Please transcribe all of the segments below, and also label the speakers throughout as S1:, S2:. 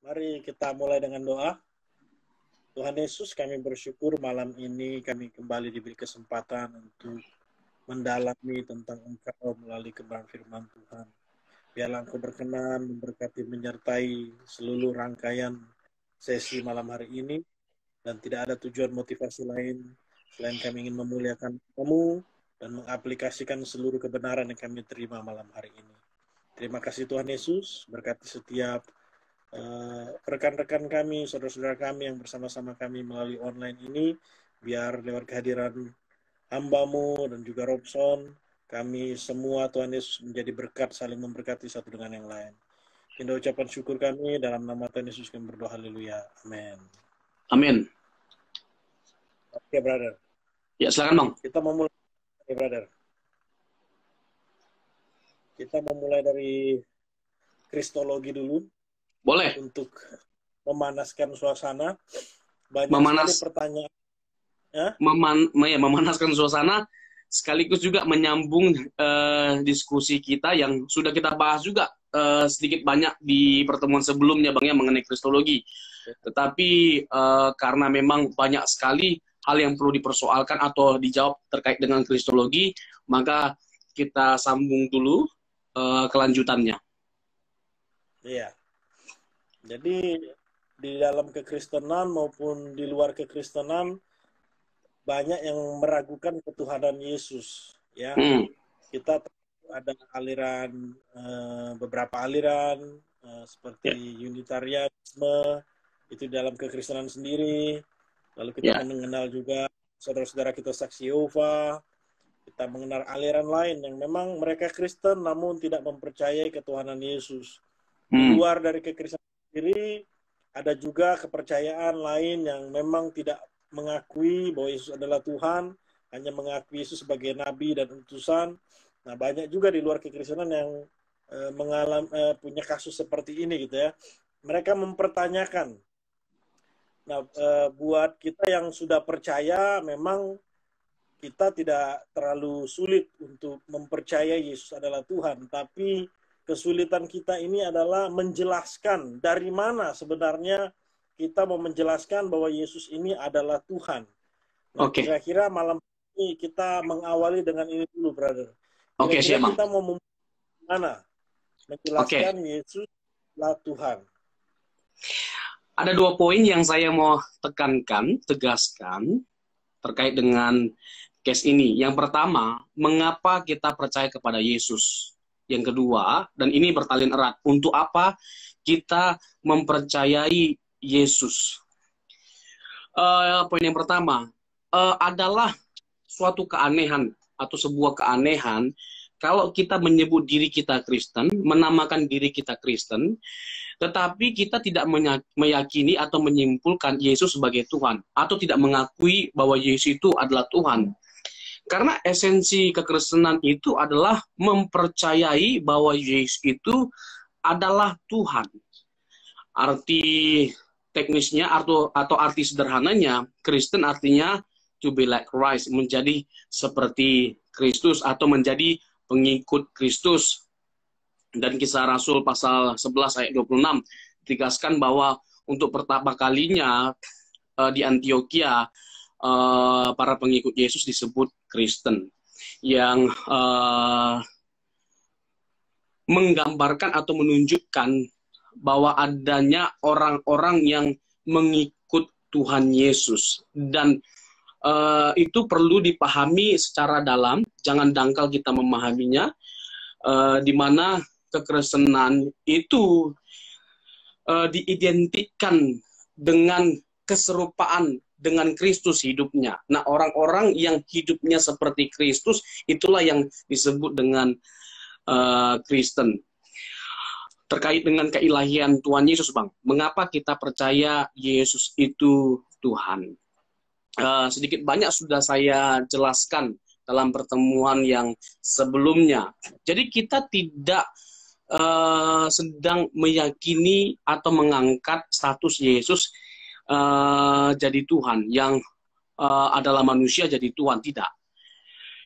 S1: Mari kita mulai dengan doa. Tuhan Yesus, kami bersyukur malam ini kami kembali diberi kesempatan untuk mendalami tentang Engkau melalui kebenaran firman Tuhan. Biarlah Engkau berkenan memberkati menyertai seluruh rangkaian sesi malam hari ini, dan tidak ada tujuan motivasi lain selain kami ingin memuliakan Kamu dan mengaplikasikan seluruh kebenaran yang kami terima malam hari ini. Terima kasih Tuhan Yesus, berkati setiap rekan-rekan kami, saudara-saudara kami yang bersama-sama kami melalui online ini, biar lewat kehadiran hamba-Mu dan juga Robson, kami semua Tuhan Yesus menjadi berkat, saling memberkati satu dengan yang lain. Indah ucapan syukur kami, dalam nama Tuhan Yesus kami berdoa, haleluya, amin.
S2: Amin.
S1: Oke, brother.
S2: Ya, silakan Bang.
S1: Kita mau mulai, brother. Kita mau mulai dari kristologi dulu.
S2: Boleh.
S1: Untuk memanaskan suasana. Banyak sekali pertanyaan.
S2: Memanaskan suasana, sekaligus juga menyambung diskusi kita yang sudah kita bahas juga sedikit banyak di pertemuan sebelumnya Bang ya, mengenai kristologi. Tetapi karena memang banyak sekali hal yang perlu dipersoalkan atau dijawab terkait dengan kristologi, maka kita sambung dulu kelanjutannya.
S1: Iya. Jadi di dalam kekristenan maupun di luar kekristenan banyak yang meragukan ketuhanan Yesus, ya. Kita ada aliran, beberapa aliran seperti Unitarianisme itu dalam kekristenan sendiri. Lalu kita mengenal juga saudara-saudara kita Saksi Yehova. Kita mengenal aliran lain yang memang mereka Kristen namun tidak mempercayai ketuhanan Yesus. Di luar dari kekristenan sendiri ada juga kepercayaan lain yang memang tidak mengakui bahwa Yesus adalah Tuhan, hanya mengakui Yesus sebagai nabi dan utusan. Nah, banyak juga di luar kekristenan yang punya kasus seperti ini gitu ya. Mereka mempertanyakan. Nah, buat kita yang sudah percaya, memang kita tidak terlalu sulit untuk mempercayai Yesus adalah Tuhan, tapi kesulitan kita ini adalah menjelaskan dari mana sebenarnya kita mau menjelaskan bahwa Yesus ini adalah Tuhan. Nah, kira-kira malam ini kita mengawali dengan ini dulu, brother. Kira-kira kita mau mana menjelaskan Yesus adalah Tuhan.
S2: Ada 2 poin yang saya mau tegaskan terkait dengan case ini. Yang pertama, mengapa kita percaya kepada Yesus? Yang kedua, dan ini bertalian erat, untuk apa kita mempercayai Yesus? Poin yang pertama adalah suatu keanehan atau sebuah keanehan kalau kita menyebut diri kita Kristen, menamakan diri kita Kristen, tetapi kita tidak meyakini atau menyimpulkan Yesus sebagai Tuhan, atau tidak mengakui bahwa Yesus itu adalah Tuhan. Karena esensi kekristenan itu adalah mempercayai bahwa Yesus itu adalah Tuhan. Arti teknisnya atau arti sederhananya, Kristen artinya to be like Christ, menjadi seperti Kristus atau menjadi pengikut Kristus. Dan Kisah Rasul pasal 11 ayat 26 ditegaskan bahwa untuk pertama kalinya di Antioquia para pengikut Yesus disebut Kristen, yang menggambarkan atau menunjukkan bahwa adanya orang-orang yang mengikut Tuhan Yesus. Dan itu perlu dipahami secara dalam, jangan dangkal kita memahaminya, di mana kekristenan itu diidentikan dengan keserupaan dengan Kristus hidupnya. Nah, orang-orang yang hidupnya seperti Kristus, itulah yang disebut dengan Kristen. Terkait dengan keilahian Tuhan Yesus, Bang, mengapa kita percaya Yesus itu Tuhan? Sedikit banyak sudah saya jelaskan dalam pertemuan yang sebelumnya. Jadi kita tidak sedang meyakini atau mengangkat status Yesus jadi Tuhan, yang adalah manusia jadi Tuhan. Tidak.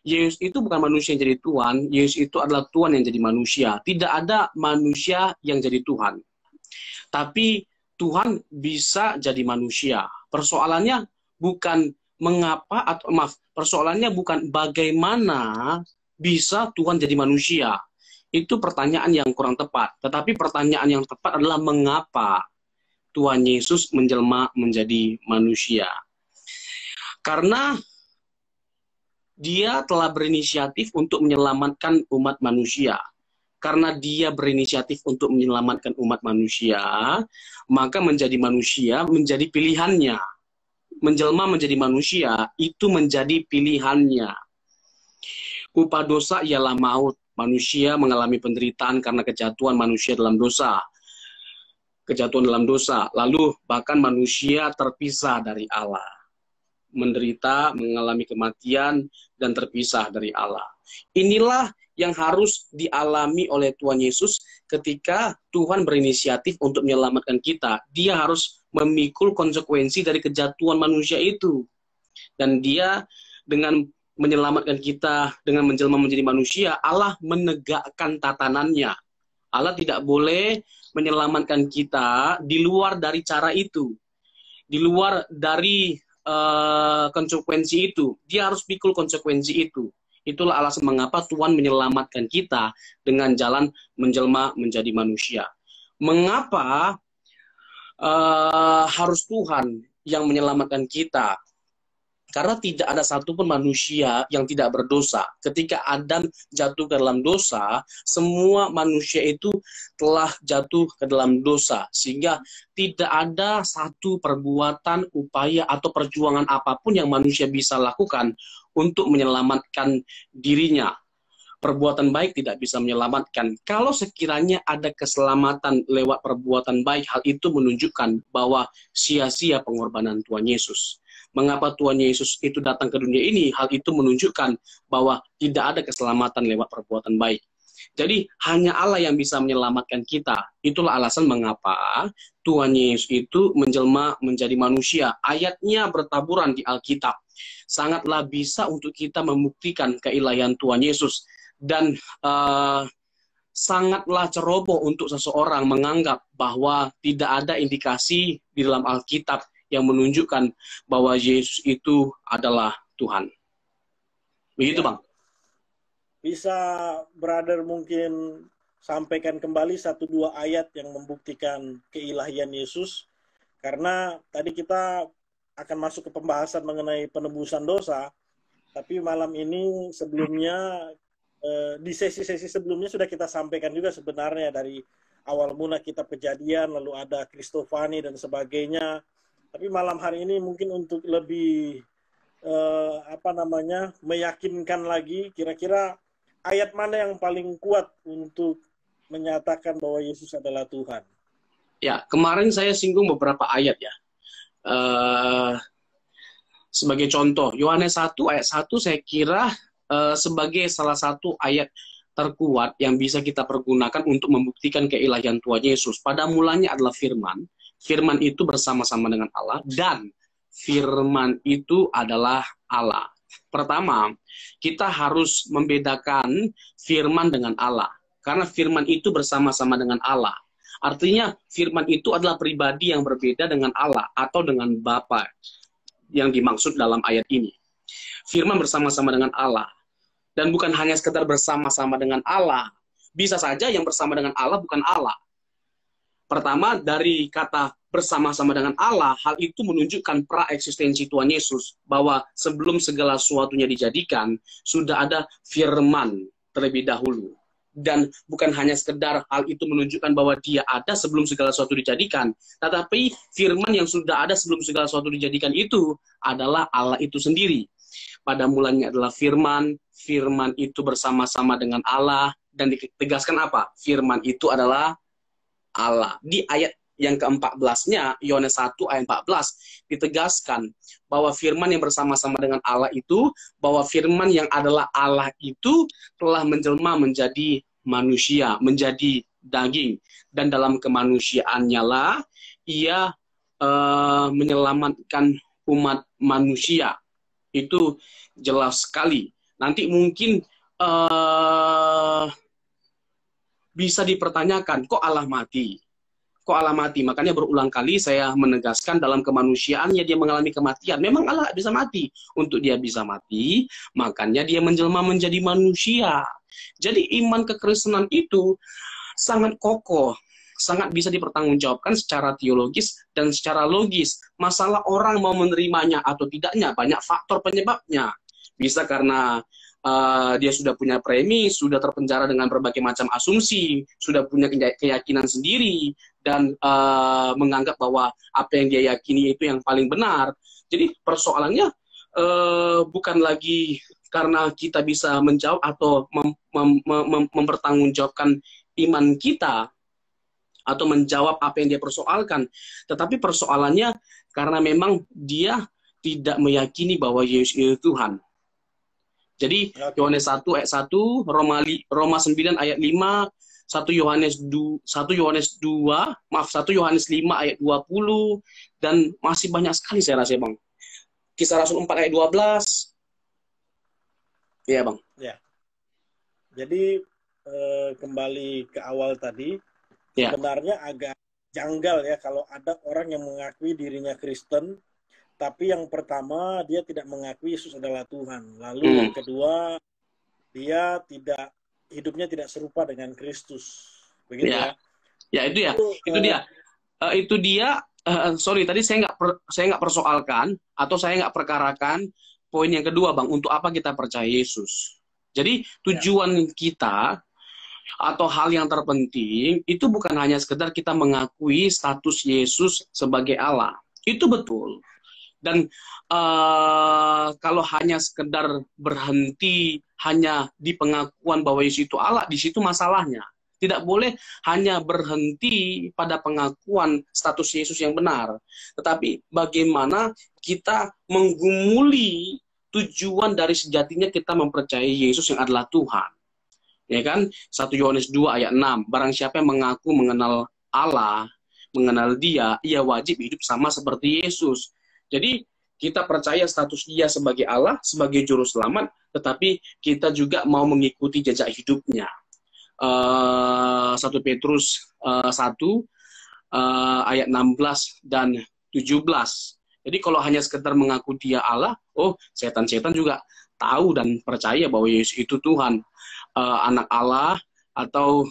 S2: Yesus itu bukan manusia yang jadi Tuhan, Yesus itu adalah Tuhan yang jadi manusia. Tidak ada manusia yang jadi Tuhan. Tapi Tuhan bisa jadi manusia. Persoalannya bukan mengapa atau maaf, persoalannya bukan bagaimana bisa Tuhan jadi manusia. Itu pertanyaan yang kurang tepat. Tetapi pertanyaan yang tepat adalah mengapa Tuhan Yesus menjelma menjadi manusia. Karena dia telah berinisiatif untuk menyelamatkan umat manusia. Karena dia berinisiatif untuk menyelamatkan umat manusia, maka menjadi manusia menjadi pilihannya. Menjelma menjadi manusia, itu menjadi pilihannya. Upah dosa ialah maut. Manusia mengalami penderitaan karena kejatuhan manusia dalam dosa. Kejatuhan dalam dosa. Lalu bahkan manusia terpisah dari Allah. Menderita, mengalami kematian, dan terpisah dari Allah. Inilah yang harus dialami oleh Tuhan Yesus ketika Tuhan berinisiatif untuk menyelamatkan kita. Dia harus memikul konsekuensi dari kejatuhan manusia itu. Dan dia dengan menyelamatkan kita, dengan menjelma menjadi manusia, Allah menegakkan tatanannya. Allah tidak boleh menyelamatkan kita di luar dari cara itu. Di luar dari konsekuensi itu. Dia harus pikul konsekuensi itu. Itulah alasan mengapa Tuhan menyelamatkan kita dengan jalan menjelma menjadi manusia. Mengapa harus Tuhan yang menyelamatkan kita? Karena tidak ada satupun manusia yang tidak berdosa. Ketika Adam jatuh ke dalam dosa, semua manusia itu telah jatuh ke dalam dosa. Sehingga tidak ada satu perbuatan, upaya, atau perjuangan apapun yang manusia bisa lakukan untuk menyelamatkan dirinya. Perbuatan baik tidak bisa menyelamatkan. Kalau sekiranya ada keselamatan lewat perbuatan baik, hal itu menunjukkan bahwa sia-sia pengorbanan Tuhan Yesus. Mengapa Tuhan Yesus itu datang ke dunia ini? Hal itu menunjukkan bahwa tidak ada keselamatan lewat perbuatan baik. Jadi hanya Allah yang bisa menyelamatkan kita. Itulah alasan mengapa Tuhan Yesus itu menjelma menjadi manusia. Ayatnya bertaburan di Alkitab. Sangatlah bisa untuk kita membuktikan keilahian Tuhan Yesus. Dan sangatlah ceroboh untuk seseorang menganggap bahwa tidak ada indikasi di dalam Alkitab yang menunjukkan bahwa Yesus itu adalah Tuhan. Begitu,
S1: Ya.
S2: Bang.
S1: Bisa brother mungkin sampaikan kembali 1-2 ayat yang membuktikan keilahian Yesus. Karena tadi kita akan masuk ke pembahasan mengenai penebusan dosa. Tapi malam ini sebelumnya, di sesi-sesi sebelumnya sudah kita sampaikan juga sebenarnya dari awal mula kitab Kejadian, lalu ada Kristofani dan sebagainya. Tapi malam hari ini mungkin untuk lebih meyakinkan lagi, kira-kira ayat mana yang paling kuat untuk menyatakan bahwa Yesus adalah Tuhan?
S2: Ya, kemarin saya singgung beberapa ayat ya. Sebagai contoh, Yohanes 1 ayat 1 saya kira sebagai salah satu ayat terkuat yang bisa kita pergunakan untuk membuktikan keilahian Tuhan Yesus. Pada mulanya adalah firman. Firman itu bersama-sama dengan Allah, dan firman itu adalah Allah. Pertama, kita harus membedakan firman dengan Allah. Karena firman itu bersama-sama dengan Allah. Artinya, firman itu adalah pribadi yang berbeda dengan Allah atau dengan Bapa yang dimaksud dalam ayat ini. Firman bersama-sama dengan Allah. Dan bukan hanya sekedar bersama-sama dengan Allah. Bisa saja yang bersama dengan Allah bukan Allah. Pertama, dari kata bersama-sama dengan Allah, hal itu menunjukkan pra-eksistensi Tuhan Yesus, bahwa sebelum segala sesuatunya dijadikan, sudah ada firman terlebih dahulu. Dan bukan hanya sekedar hal itu menunjukkan bahwa dia ada sebelum segala sesuatu dijadikan, tetapi firman yang sudah ada sebelum segala sesuatu dijadikan itu adalah Allah itu sendiri. Pada mulanya adalah firman, firman itu bersama-sama dengan Allah, dan ditegaskan apa? Firman itu adalah Allah. Di ayat yang ke-14-nya, Yohanes 1 ayat 14, ditegaskan bahwa firman yang bersama-sama dengan Allah itu, bahwa firman yang adalah Allah itu telah menjelma menjadi manusia, menjadi daging. Dan dalam kemanusiaannya lah, ia menyelamatkan umat manusia. Itu jelas sekali. Nanti mungkin bisa dipertanyakan, kok Allah mati? kok Allah mati? Makanya berulang kali saya menegaskan dalam kemanusiaannya dia mengalami kematian. Memang Allah bisa mati. Untuk dia bisa mati, makanya dia menjelma menjadi manusia. Jadi iman kekristenan itu sangat kokoh, sangat bisa dipertanggungjawabkan secara teologis dan secara logis. Masalah orang mau menerimanya atau tidaknya, banyak faktor penyebabnya. Bisa karena dia sudah punya premis, sudah terpenjara dengan berbagai macam asumsi, sudah punya keyakinan sendiri, dan menganggap bahwa apa yang dia yakini itu yang paling benar. Jadi persoalannya bukan lagi karena kita bisa menjawab atau mempertanggungjawabkan iman kita, atau menjawab apa yang dia persoalkan. Tetapi persoalannya karena memang dia tidak meyakini bahwa Yesus itu Tuhan. Jadi Yohanes 1 ayat 1, Roma 9 ayat 5, 1 Yohanes 5 ayat 20, dan masih banyak sekali saya rasa, Bang. Kisah Rasul 4 ayat 12. Iya, Bang.
S1: Ya. Jadi kembali ke awal tadi,
S2: Ya.
S1: sebenarnya agak janggal ya kalau ada orang yang mengakui dirinya Kristen, tapi yang pertama dia tidak mengakui Yesus adalah Tuhan. Lalu yang kedua, dia hidupnya tidak serupa dengan Kristus. Begitu ya?
S2: Ya, itu ya. Itu dia. Sorry, tadi saya nggak persoalkan atau saya nggak perkarakan poin yang kedua, Bang. Untuk apa kita percaya Yesus? Jadi tujuan kita atau hal yang terpenting itu bukan hanya sekedar kita mengakui status Yesus sebagai Allah. Itu betul. Dan kalau hanya sekedar berhenti hanya di pengakuan bahwa Yesus itu Allah, di situ masalahnya. Tidak boleh hanya berhenti pada pengakuan status Yesus yang benar. Tetapi bagaimana kita menggumuli tujuan dari sejatinya kita mempercayai Yesus yang adalah Tuhan. Ya kan? 1 Yohanes 2 ayat 6. Barang siapa yang mengaku mengenal Allah, mengenal dia, ia wajib hidup sama seperti Yesus. Jadi kita percaya status dia sebagai Allah, sebagai juru selamat, tetapi kita juga mau mengikuti jejak hidupnya. 1 Petrus 1 ayat 16 dan 17. Jadi kalau hanya sekedar mengaku dia Allah, setan-setan juga tahu dan percaya bahwa Yesus itu Tuhan, anak Allah, atau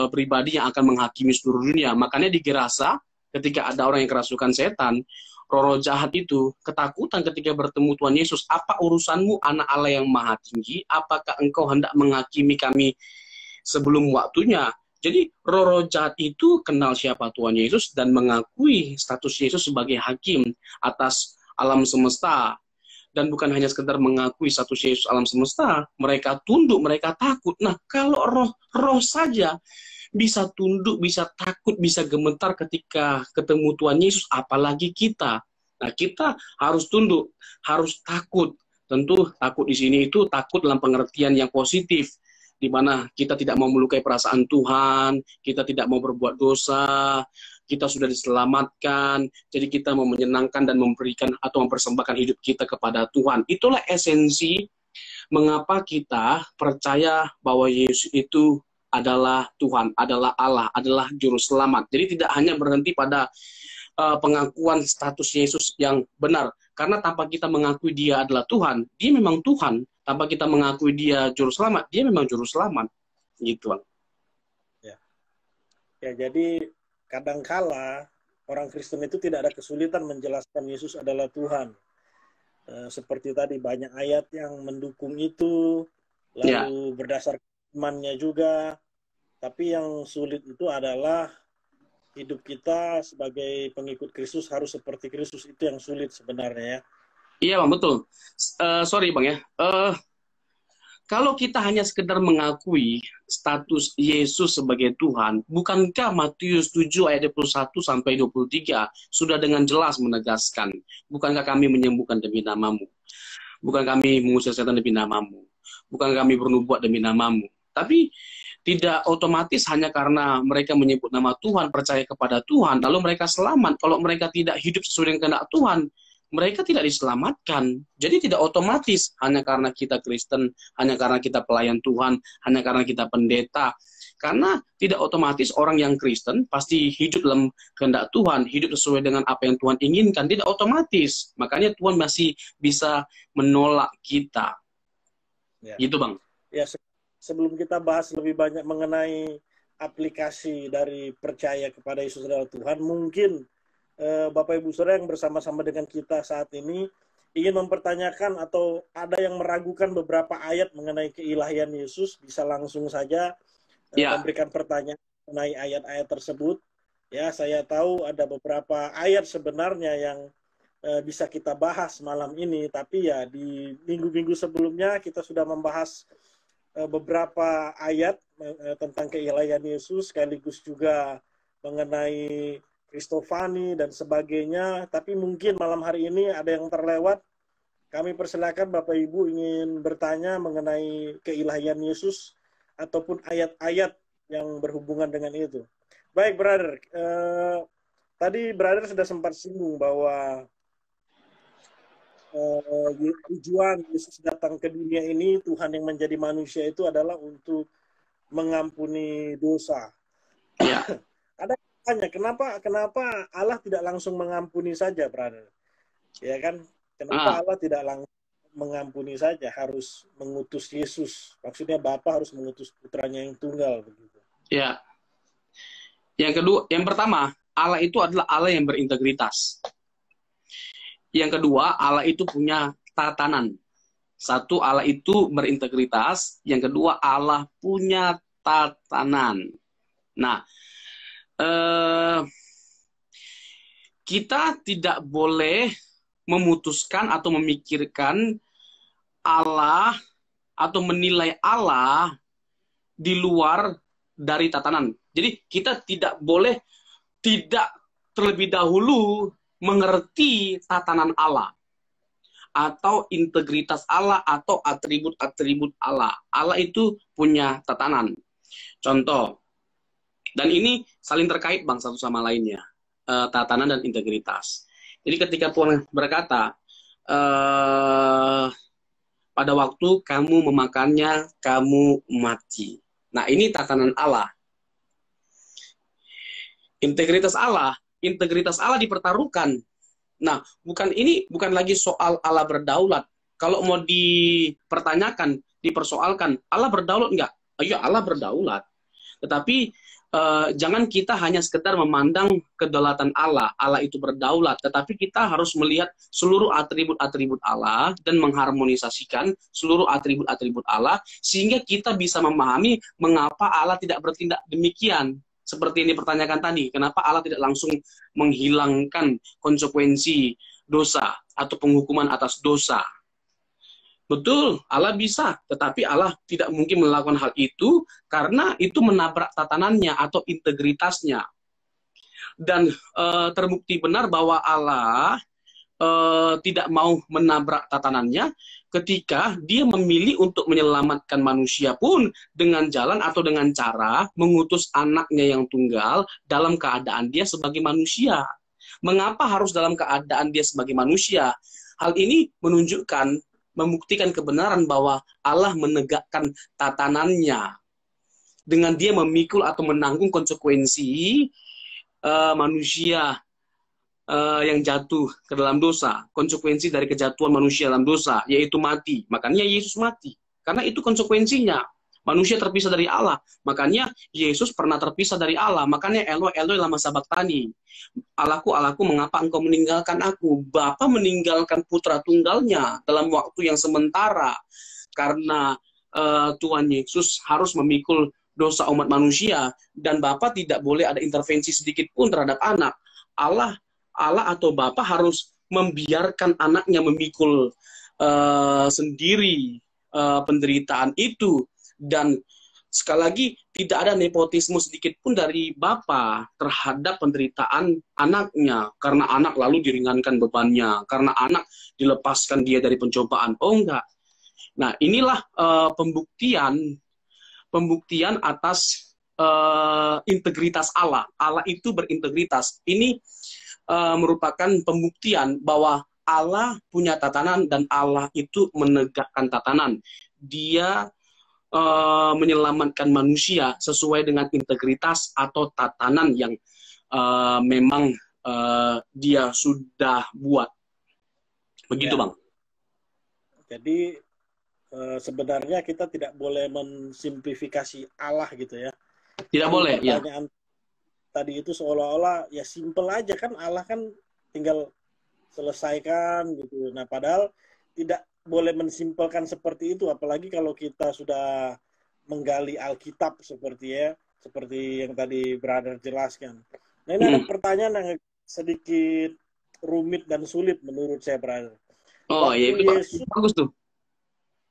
S2: pribadi yang akan menghakimi seluruh dunia. Makanya di Gerasa, ketika ada orang yang kerasukan setan, roh jahat itu ketakutan ketika bertemu Tuhan Yesus. Apa urusanmu, anak Allah yang maha tinggi? Apakah engkau hendak menghakimi kami sebelum waktunya? Jadi roh jahat itu kenal siapa Tuhan Yesus dan mengakui status Yesus sebagai hakim atas alam semesta. Dan bukan hanya sekedar mengakui status Yesus alam semesta, mereka tunduk, mereka takut. Nah, kalau roh saja bisa tunduk, bisa takut, bisa gemetar ketika ketemu Tuhan Yesus, apalagi kita. Nah, kita harus tunduk, harus takut. Tentu takut di sini itu takut dalam pengertian yang positif, di mana kita tidak mau melukai perasaan Tuhan, kita tidak mau berbuat dosa, kita sudah diselamatkan, jadi kita mau menyenangkan dan memberikan atau mempersembahkan hidup kita kepada Tuhan. Itulah esensi mengapa kita percaya bahwa Yesus itu adalah Tuhan, adalah Allah, adalah juru selamat. Jadi tidak hanya berhenti pada pengakuan status Yesus yang benar. Karena tanpa kita mengakui dia adalah Tuhan, dia memang Tuhan. Tanpa kita mengakui dia juru selamat, dia memang juru selamat. Gitu, Bang.
S1: Ya, jadi kadangkala orang Kristen itu tidak ada kesulitan menjelaskan Yesus adalah Tuhan. Seperti tadi banyak ayat yang mendukung itu, lalu berdasarkan imannya juga. Tapi yang sulit itu adalah hidup kita sebagai pengikut Kristus harus seperti Kristus. Itu yang sulit sebenarnya ya.
S2: Iya, Bang, betul. Sorry, Bang ya. Kalau kita hanya sekedar mengakui status Yesus sebagai Tuhan, bukankah Matius 7 ayat 21 sampai 23 sudah dengan jelas menegaskan, bukankah kami menyembuhkan demi namamu? Bukan kami mengusir setan demi namamu? Bukan kami bernubuat demi namamu? Tapi tidak otomatis hanya karena mereka menyebut nama Tuhan, percaya kepada Tuhan, lalu mereka selamat. Kalau mereka tidak hidup sesuai dengan kehendak Tuhan, mereka tidak diselamatkan. Jadi tidak otomatis hanya karena kita Kristen, hanya karena kita pelayan Tuhan, hanya karena kita pendeta, Karena tidak otomatis orang yang Kristen pasti hidup dalam kehendak Tuhan, hidup sesuai dengan apa yang Tuhan inginkan. Tidak otomatis. Makanya Tuhan masih bisa menolak kita.
S1: Ya.
S2: Gitu, Bang.
S1: Ya, sebelum kita bahas lebih banyak mengenai aplikasi dari percaya kepada Yesus adalah Tuhan, mungkin Bapak Ibu Saudara yang bersama-sama dengan kita saat ini ingin mempertanyakan atau ada yang meragukan beberapa ayat mengenai keilahian Yesus, bisa langsung saja memberikan pertanyaan mengenai ayat-ayat tersebut. Ya, saya tahu ada beberapa ayat sebenarnya yang bisa kita bahas malam ini, tapi ya di minggu-minggu sebelumnya kita sudah membahas beberapa ayat tentang keilahian Yesus, sekaligus juga mengenai Kristofani dan sebagainya. Tapi mungkin malam hari ini ada yang terlewat. Kami persilakan Bapak Ibu ingin bertanya mengenai keilahian Yesus ataupun ayat-ayat yang berhubungan dengan itu. Baik, brother. Tadi brother sudah sempat singgung bahwa tujuan Yesus datang ke dunia ini, Tuhan yang menjadi manusia itu adalah untuk mengampuni dosa.
S2: Ya.
S1: Ada tanya, kenapa Allah tidak langsung mengampuni saja, brother? Ya kan? Kenapa Allah tidak langsung mengampuni saja, harus mengutus Yesus? Maksudnya Bapa harus mengutus putranya yang tunggal begitu.
S2: Ya. Yang kedua, yang pertama, Allah itu adalah Allah yang berintegritas. Yang kedua, Allah itu punya tatanan. Satu, Allah itu berintegritas. Yang kedua, Allah punya tatanan. Nah, kita tidak boleh memutuskan atau memikirkan Allah atau menilai Allah di luar dari tatanan. Jadi kita tidak boleh tidak terlebih dahulu mengerti tatanan Allah atau integritas Allah atau atribut-atribut Allah. Allah itu punya tatanan. Contoh, dan ini saling terkait Bang satu sama lainnya, tatanan dan integritas. Jadi ketika Tuhan berkata, pada waktu kamu memakannya, kamu mati. Nah, ini tatanan Allah. Integritas Allah dipertaruhkan. Nah, bukan lagi soal Allah berdaulat. Kalau mau dipertanyakan, dipersoalkan, Allah berdaulat enggak? Iya, Allah berdaulat. Tetapi jangan kita hanya sekedar memandang kedaulatan Allah. Allah itu berdaulat, tetapi kita harus melihat seluruh atribut-atribut Allah dan mengharmonisasikan seluruh atribut-atribut Allah sehingga kita bisa memahami mengapa Allah tidak bertindak demikian. Seperti yang dipertanyakan tadi, kenapa Allah tidak langsung menghilangkan konsekuensi dosa atau penghukuman atas dosa? Betul, Allah bisa, tetapi Allah tidak mungkin melakukan hal itu karena itu menabrak tatanannya atau integritasnya. Dan terbukti benar bahwa Allah tidak mau menabrak tatanannya ketika dia memilih untuk menyelamatkan manusia pun dengan jalan atau dengan cara mengutus anaknya yang tunggal dalam keadaan dia sebagai manusia. Mengapa harus dalam keadaan dia sebagai manusia? Hal ini membuktikan kebenaran bahwa Allah menegakkan tatanannya dengan dia memikul atau menanggung konsekuensi manusia yang jatuh ke dalam dosa, konsekuensi dari kejatuhan manusia dalam dosa, yaitu mati. Makanya Yesus mati, karena itu konsekuensinya. Manusia terpisah dari Allah, makanya Yesus pernah terpisah dari Allah. Makanya Eloi, Eloi lama sabachthani. Allahku, Allahku, mengapa engkau meninggalkan aku? Bapa meninggalkan putra tunggalnya dalam waktu yang sementara. Karena Tuhan Yesus harus memikul dosa umat manusia. Dan Bapa tidak boleh ada intervensi sedikit pun terhadap anak. Allah atau Bapa harus membiarkan anaknya memikul sendiri penderitaan itu. Dan sekali lagi, tidak ada nepotisme sedikit pun dari Bapa terhadap penderitaan anaknya. Karena anak lalu diringankan bebannya. Karena anak dilepaskan dia dari pencobaan. Oh enggak. Nah, inilah pembuktian atas integritas Allah. Allah itu berintegritas. Ini merupakan pembuktian bahwa Allah punya tatanan dan Allah itu menegakkan tatanan. Dia menyelamatkan manusia sesuai dengan integritas atau tatanan yang memang dia sudah buat. Begitu,
S1: Ya.
S2: Bang.
S1: Jadi sebenarnya kita tidak boleh mensimplifikasi Allah gitu ya.
S2: Tidak
S1: Jadi
S2: boleh, ya.
S1: pertanyaan tadi itu seolah-olah ya simple aja kan, Allah kan tinggal selesaikan gitu. Nah, padahal tidak boleh mensimpelkan seperti itu, apalagi kalau kita sudah menggali Alkitab seperti yang tadi Brother jelaskan. Nah, ini ada pertanyaan yang sedikit rumit dan sulit menurut saya, Brother.
S2: Oh, ya itu bagus tuh.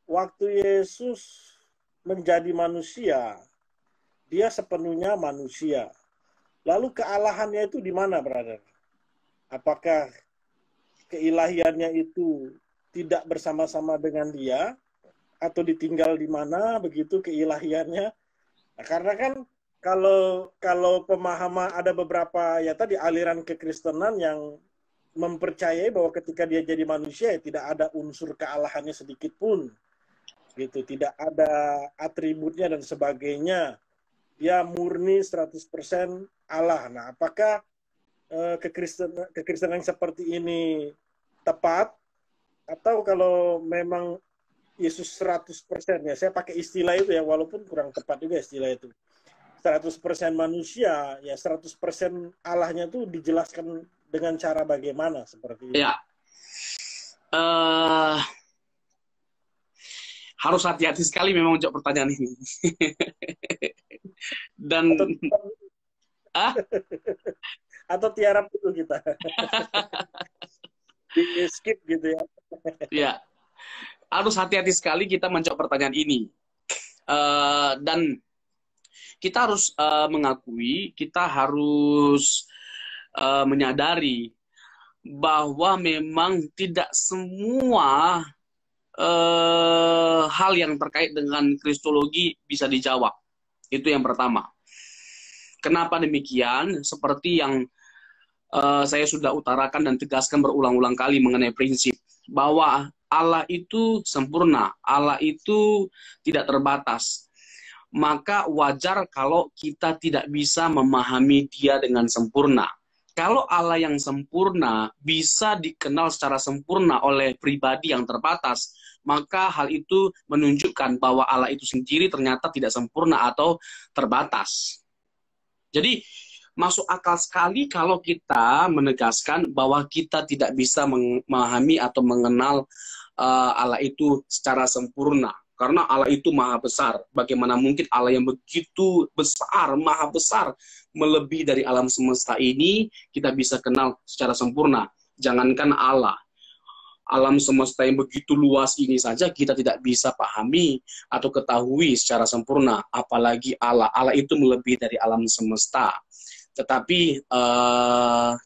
S1: Waktu Yesus menjadi manusia, dia sepenuhnya manusia. Lalu kealahannya itu di mana, Brother? Apakah keilahiannya itu tidak bersama-sama dengan dia, atau ditinggal di mana begitu keilahiannya? Nah, karena kan kalau pemahaman, ada beberapa ya tadi aliran kekristenan yang mempercayai bahwa ketika dia jadi manusia ya tidak ada unsur kealahannya sedikit pun, gitu, tidak ada atributnya dan sebagainya, dia murni 100% Allah. Nah, apakah kekristenan yang seperti ini tepat, atau kalau memang Yesus 100%, ya saya pakai istilah itu ya, walaupun kurang tepat juga istilah itu, 100% manusia, ya 100% Allahnya itu dijelaskan dengan cara bagaimana seperti itu?
S2: Ya, harus hati-hati sekali memang menjawab pertanyaan ini. Dan
S1: atau tiarap itu kita di skip gitu ya.
S2: Ya, harus hati-hati sekali kita menjawab pertanyaan ini. Dan kita harus mengakui, kita harus menyadari bahwa memang tidak semua hal yang terkait dengan kristologi bisa dijawab. Itu yang pertama. Kenapa demikian? Seperti yang saya sudah utarakan dan tegaskan berulang-ulang kali mengenai prinsip bahwa Allah itu sempurna, Allah itu tidak terbatas. Maka wajar kalau kita tidak bisa memahami Dia dengan sempurna. Kalau Allah yang sempurna bisa dikenal secara sempurna oleh pribadi yang terbatas, maka hal itu menunjukkan bahwa Allah itu sendiri ternyata tidak sempurna atau terbatas. Jadi masuk akal sekali kalau kita menegaskan bahwa kita tidak bisa memahami atau mengenal Allah itu secara sempurna. Karena Allah itu maha besar. Bagaimana mungkin Allah yang begitu besar, maha besar, melebihi dari alam semesta ini, kita bisa kenal secara sempurna. Jangankan Allah. Alam semesta yang begitu luas ini saja kita tidak bisa pahami atau ketahui secara sempurna. Apalagi Allah. Allah itu melebihi dari alam semesta. Tetapi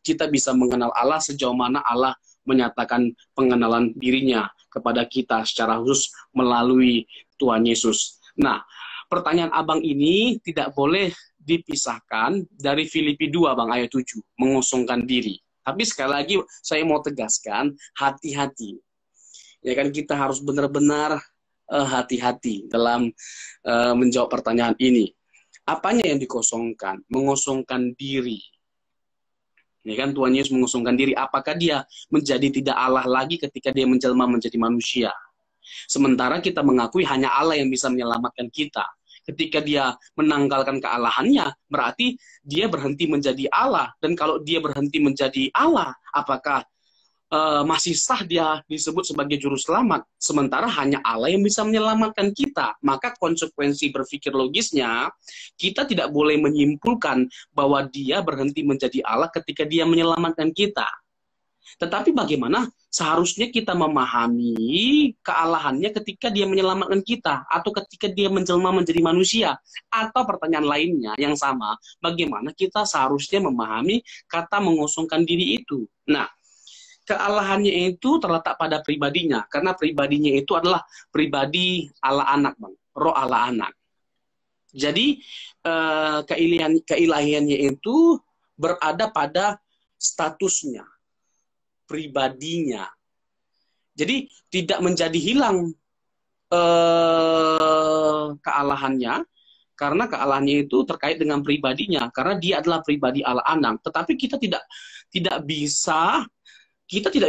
S2: kita bisa mengenal Allah sejauh mana Allah menyatakan pengenalan dirinya kepada kita secara khusus melalui Tuhan Yesus. Nah, pertanyaan abang ini tidak boleh dipisahkan dari Filipi 2, Bang, ayat 7, mengosongkan diri. Tapi sekali lagi saya mau tegaskan, hati-hati. Ya kan, kita harus benar-benar hati-hati dalam menjawab pertanyaan ini. Apanya yang dikosongkan? Mengosongkan diri. Ya kan, Tuhan Yesus mengosongkan diri. Apakah dia menjadi tidak Allah lagi ketika dia menjelma menjadi manusia? Sementara kita mengakui hanya Allah yang bisa menyelamatkan kita. Ketika dia menanggalkan kealahannya, berarti dia berhenti menjadi Allah. Dan kalau dia berhenti menjadi Allah, apakah masih sah dia disebut sebagai juru selamat, sementara hanya Allah yang bisa menyelamatkan kita? Maka konsekuensi berpikir logisnya, kita tidak boleh menyimpulkan bahwa dia berhenti menjadi Allah ketika dia menyelamatkan kita. Tetapi bagaimana seharusnya kita memahami kealahannya ketika dia menyelamatkan kita, atau ketika dia menjelma menjadi manusia? Atau pertanyaan lainnya yang sama, bagaimana kita seharusnya memahami kata mengosongkan diri itu? Nah, kealahannya itu terletak pada pribadinya, karena pribadinya itu adalah pribadi Allah anak, Bang, roh Allah anak. Jadi keilahiannya itu berada pada statusnya, pribadinya. Jadi tidak menjadi hilang kealahannya, karena kealahannya itu terkait dengan pribadinya, karena dia adalah pribadi Allah anak. Tetapi kita tidak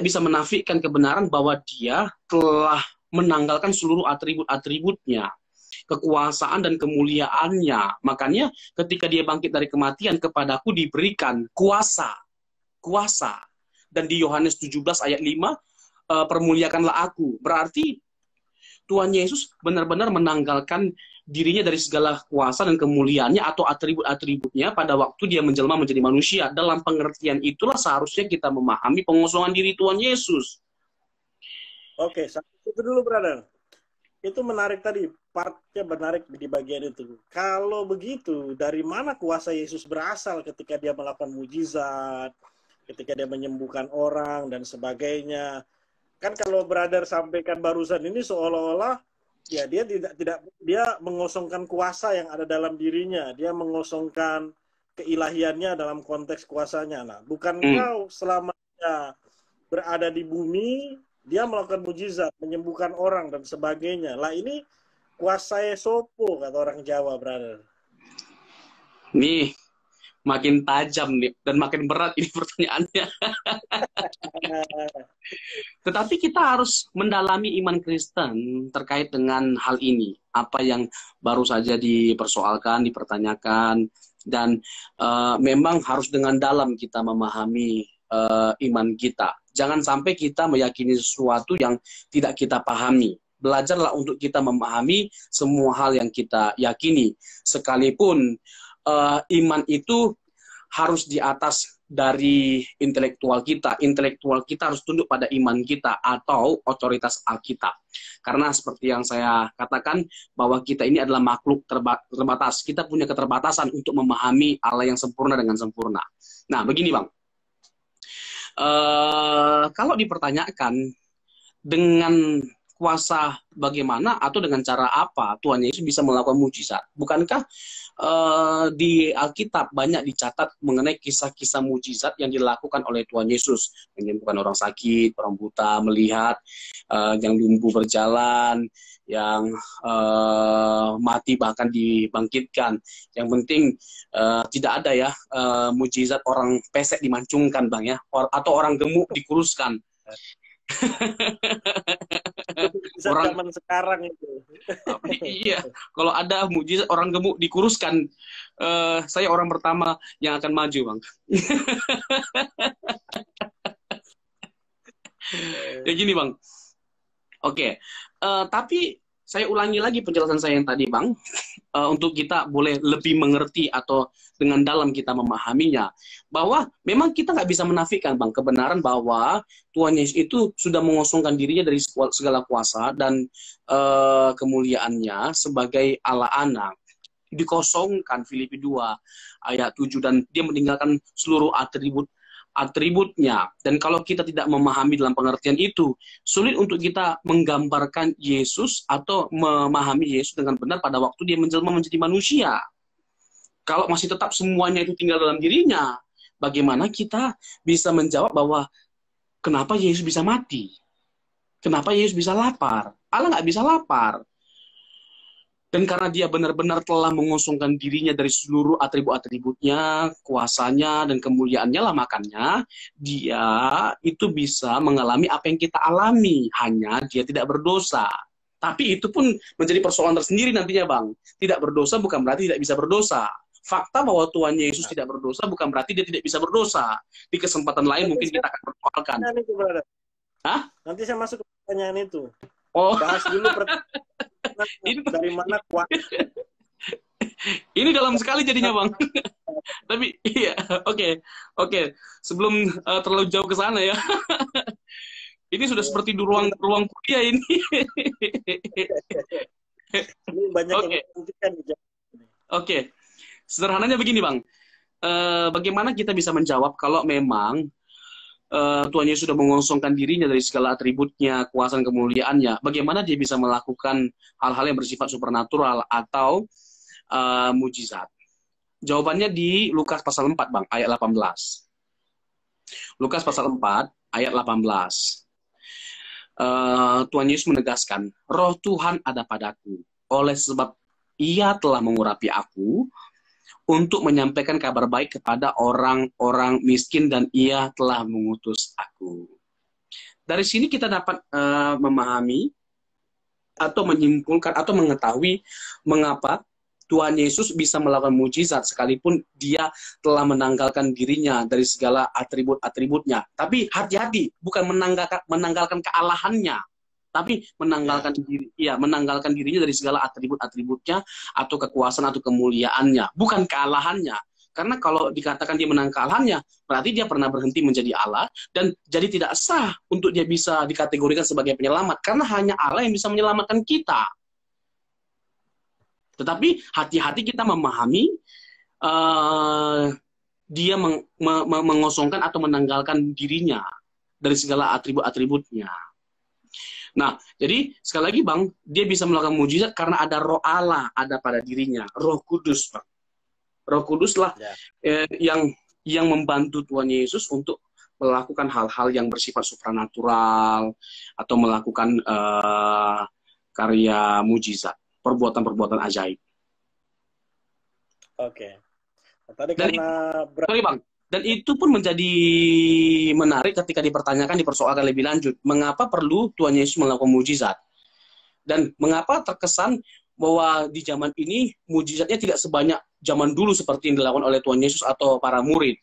S2: bisa menafikan kebenaran bahwa dia telah menanggalkan seluruh atribut-atributnya, kekuasaan dan kemuliaannya. Makanya ketika dia bangkit dari kematian, kepadaku diberikan kuasa. Dan di Yohanes 17 ayat 5, permuliakanlah aku. Berarti Tuhan Yesus benar-benar menanggalkan dirinya dari segala kuasa dan kemuliaannya atau atribut-atributnya pada waktu dia menjelma menjadi manusia. Dalam pengertian itulah seharusnya kita memahami pengosongan diri Tuhan Yesus.
S1: Oke, itu dulu, brother. Itu menarik tadi, partnya menarik di bagian itu. Kalau begitu, dari mana kuasa Yesus berasal ketika dia melakukan mujizat, ketika dia menyembuhkan orang dan sebagainya? Kan kalau brother sampaikan barusan ini seolah-olah ya dia mengosongkan kuasa yang ada dalam dirinya, dia mengosongkan keilahiannya dalam konteks kuasanya. Nah, bukankah selama dia berada di bumi dia melakukan mujizat, menyembuhkan orang dan sebagainya? Lah ini kuasa sopo kata orang Jawa, brother.
S2: Nih, makin tajam nih dan makin berat ini pertanyaannya. Tetapi kita harus mendalami iman Kristen terkait dengan hal ini. Apa yang baru saja dipersoalkan, dipertanyakan, dan memang harus dengan dalam kita memahami iman kita. Jangan sampai kita meyakini sesuatu yang tidak kita pahami. Belajarlah untuk kita memahami semua hal yang kita yakini. Sekalipun iman itu harus di atas dari intelektual kita. Intelektual kita harus tunduk pada iman kita atau otoritas Alkitab. Karena seperti yang saya katakan, bahwa kita ini adalah makhluk terbatas. Kita punya keterbatasan untuk memahami Allah yang sempurna dengan sempurna. Nah, begini Bang. Kalau dipertanyakan dengan kuasa bagaimana atau dengan cara apa Tuhan Yesus bisa melakukan mujizat? Bukankah di Alkitab banyak dicatat mengenai kisah-kisah mujizat yang dilakukan oleh Tuhan Yesus, menyembuhkan orang sakit, orang buta melihat, yang lumpuh berjalan, yang mati bahkan dibangkitkan. Yang penting tidak ada ya mujizat orang pesek dimancungkan Bang ya, atau orang gemuk dikuruskan.
S1: Orang zaman sekarang itu.
S2: Iya, kalau ada mujizat orang gemuk dikuruskan, saya orang pertama yang akan maju, Bang. Ya gini, Bang. Oke, tapi saya ulangi lagi penjelasan saya yang tadi, Bang, untuk kita boleh lebih mengerti atau dengan dalam kita memahaminya, bahwa memang kita nggak bisa menafikan, Bang, kebenaran bahwa Tuhan Yesus itu sudah mengosongkan dirinya dari segala kuasa dan kemuliaannya sebagai Allah anak. Dikosongkan, Filipi 2 ayat 7, dan dia meninggalkan seluruh atributnya. Dan kalau kita tidak memahami dalam pengertian itu, sulit untuk kita menggambarkan Yesus atau memahami Yesus dengan benar pada waktu dia menjelma menjadi manusia. Kalau masih tetap semuanya itu tinggal dalam dirinya, bagaimana kita bisa menjawab bahwa kenapa Yesus bisa mati? Kenapa Yesus bisa lapar? Allah nggak bisa lapar. Dan karena dia benar-benar telah mengosongkan dirinya dari seluruh atribut-atributnya, kuasanya, dan kemuliaannya lah, makanya dia itu bisa mengalami apa yang kita alami. Hanya dia tidak berdosa. Tapi itu pun menjadi persoalan tersendiri nantinya, Bang. Tidak berdosa bukan berarti tidak bisa berdosa. Fakta bahwa Tuhan Yesus tidak berdosa bukan berarti dia tidak bisa berdosa. Di kesempatan lain mungkin kita akan persoalkan. Hah?
S1: Nanti saya masuk ke pertanyaan itu.
S2: Oh.
S1: Bahas dulu ini dari mana kuat.
S2: Ini dalam sekali jadinya, Bang. Tapi iya, oke. Sebelum terlalu jauh ke sana ya. Ini sudah seperti di ruang kuliah ini.
S1: Ini banyak yang menentukan.
S2: Oke. Sederhananya begini, Bang. Bagaimana kita bisa menjawab kalau memang Tuhan Yesus sudah mengosongkan dirinya dari segala atributnya, kuasa dan kemuliaannya. Bagaimana dia bisa melakukan hal-hal yang bersifat supernatural atau mujizat? Jawabannya di Lukas pasal 4, Bang, ayat 18. Lukas pasal 4, ayat 18. Tuhan Yesus menegaskan, Roh Tuhan ada padaku, oleh sebab Ia telah mengurapi aku untuk menyampaikan kabar baik kepada orang-orang miskin dan Ia telah mengutus aku. Dari sini kita dapat memahami atau menyimpulkan atau mengetahui mengapa Tuhan Yesus bisa melakukan mujizat sekalipun Dia telah menanggalkan dirinya dari segala atribut-atributnya. Tapi hati-hati, bukan menanggalkan kealahannya, tapi menanggalkan dirinya dari segala atribut-atributnya atau kekuasaan atau kemuliaannya, bukan kealahannya. Karena kalau dikatakan dia menang kealahannya, berarti dia pernah berhenti menjadi Allah dan jadi tidak sah untuk dia bisa dikategorikan sebagai penyelamat, karena hanya Allah yang bisa menyelamatkan kita. Tetapi hati-hati kita memahami dia mengosongkan atau menanggalkan dirinya dari segala atribut-atributnya. Nah, jadi sekali lagi Bang, dia bisa melakukan mujizat karena ada Roh Allah ada pada dirinya, Roh Kudus, Bang. Roh Kuduslah yang membantu Tuhan Yesus untuk melakukan hal-hal yang bersifat supranatural atau melakukan karya mujizat, perbuatan-perbuatan ajaib.
S1: Oke. Tadi karena
S2: sorry Bang, dan itu pun menjadi menarik ketika dipertanyakan, dipersoalkan lebih lanjut, mengapa perlu Tuhan Yesus melakukan mujizat? Dan mengapa terkesan bahwa di zaman ini mujizatnya tidak sebanyak zaman dulu seperti yang dilakukan oleh Tuhan Yesus atau para murid.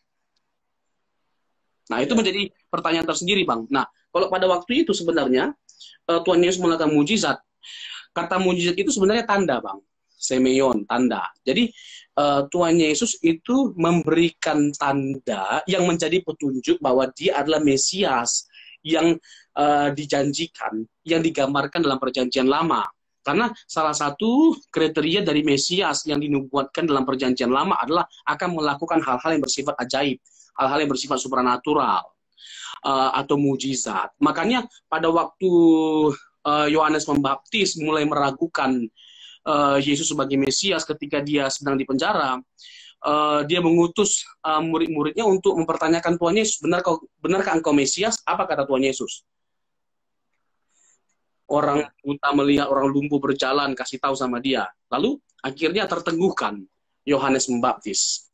S2: Nah, itu menjadi pertanyaan tersendiri, Bang. Nah, kalau pada waktu itu sebenarnya Tuhan Yesus melakukan mujizat, kata mujizat itu sebenarnya tanda, Bang. Semeion, tanda. Jadi, Tuhan Yesus itu memberikan tanda yang menjadi petunjuk bahwa dia adalah Mesias yang dijanjikan, yang digambarkan dalam Perjanjian Lama. Karena salah satu kriteria dari Mesias yang dinubuatkan dalam Perjanjian Lama adalah akan melakukan hal-hal yang bersifat ajaib, hal-hal yang bersifat supranatural atau mujizat. Makanya pada waktu Yohanes Pembaptis mulai meragukan Yesus sebagai Mesias ketika dia sedang dipenjara, dia mengutus murid-muridnya untuk mempertanyakan Tuhan Yesus, benarkah engkau Mesias? Apa kata Tuhan Yesus? Orang buta melihat, orang lumpuh berjalan, kasih tahu sama dia. Lalu akhirnya terteguhkan Yohanes Pembaptis.